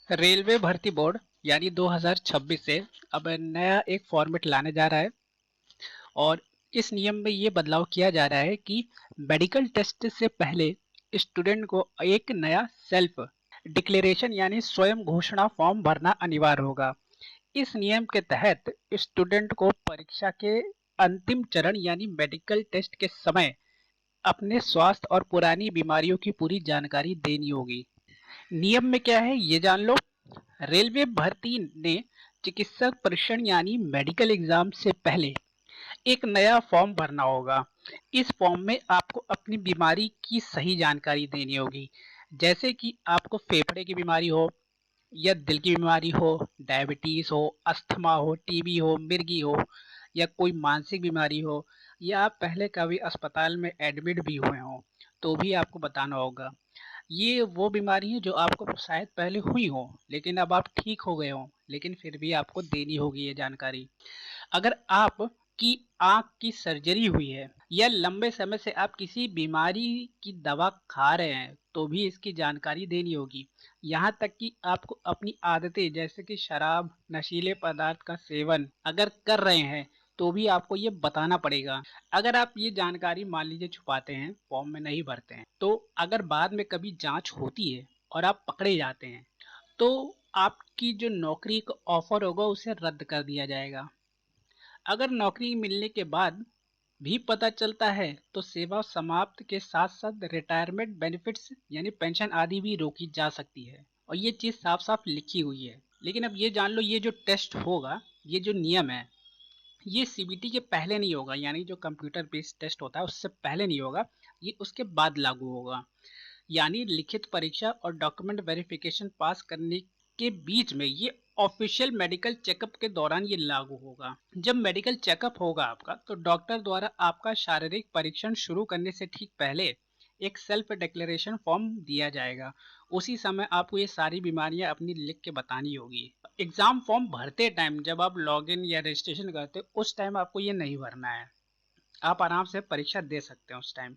Railway भर्ती board यानी 2026 से अब नया एक फॉर्मेट लाने जा रहा है और इस नियम में ये बदलाव किया जा रहा है कि मेडिकल टेस्ट से पहले स्टूडेंट को एक नया सेल्फ डिक्लेरेशन यानी स्वयं घोषणा फॉर्म भरना अनिवार्य होगा। इस नियम के तहत स्टूडेंट को परीक्षा के अंतिम चरण यानी मेडिकल टेस्ट के समय अपने स्वास्थ्य और पुरानी बीमारियों की पूरी जानकारी देनी होगी। नियम में क्या है ये जान लो। रेलवे भर्ती ने चिकित्सक परीक्षण यानी मेडिकल एग्जाम से पहले एक नया फॉर्म भरना होगा। इस फॉर्म में आपको अपनी बीमारी की सही जानकारी देनी होगी, जैसे कि आपको फेफड़े की बीमारी हो या दिल की बीमारी हो, डायबिटीज हो, अस्थमा हो, टीबी हो, मिर्गी हो या कोई मानसिक बीमारी हो या आप पहले कभी अस्पताल में एडमिट भी हुए हो तो भी आपको बताना होगा। ये वो बीमारी है जो आपको शायद पहले हुई हो लेकिन अब आप ठीक हो गए हो, लेकिन फिर भी आपको देनी होगी ये जानकारी। अगर आप की आंख की सर्जरी हुई है या लंबे समय से आप किसी बीमारी की दवा खा रहे हैं तो भी इसकी जानकारी देनी होगी। यहाँ तक कि आपको अपनी आदतें जैसे कि शराब, नशीले पदार्थ का सेवन अगर कर रहे हैं तो भी आपको ये बताना पड़ेगा। अगर आप ये जानकारी मान लीजिए छुपाते हैं, फॉर्म में नहीं भरते हैं, तो अगर बाद में कभी जांच होती है और आप पकड़े जाते हैं तो आपकी जो नौकरी का ऑफर होगा उसे रद्द कर दिया जाएगा। अगर नौकरी मिलने के बाद भी पता चलता है तो सेवा समाप्त के साथ साथ रिटायरमेंट बेनिफिट्स यानी पेंशन आदि भी रोकी जा सकती है और ये चीज़ साफ साफ लिखी हुई है। लेकिन अब ये जान लो ये जो टेस्ट होगा, ये जो नियम है, ये सीबीटी के पहले नहीं होगा, यानी जो कंप्यूटर बेस्ड टेस्ट होता है उससे पहले नहीं होगा, ये उसके बाद लागू होगा। यानी लिखित परीक्षा और डॉक्यूमेंट वेरिफिकेशन पास करने के बीच में ये ऑफिशियल मेडिकल चेकअप के दौरान ये लागू होगा। जब मेडिकल चेकअप होगा आपका तो डॉक्टर द्वारा आपका शारीरिक परीक्षण शुरू करने से ठीक पहले एक सेल्फ डिक्लेरेशन फॉर्म दिया जाएगा। उसी समय आपको ये सारी बीमारियां अपनी लिख के बतानी होगी। एग्जाम फॉर्म भरते टाइम जब आप लॉगिन या रजिस्ट्रेशन करते हो उस टाइम आपको ये नहीं भरना है, आप आराम से परीक्षा दे सकते हैं उस टाइम।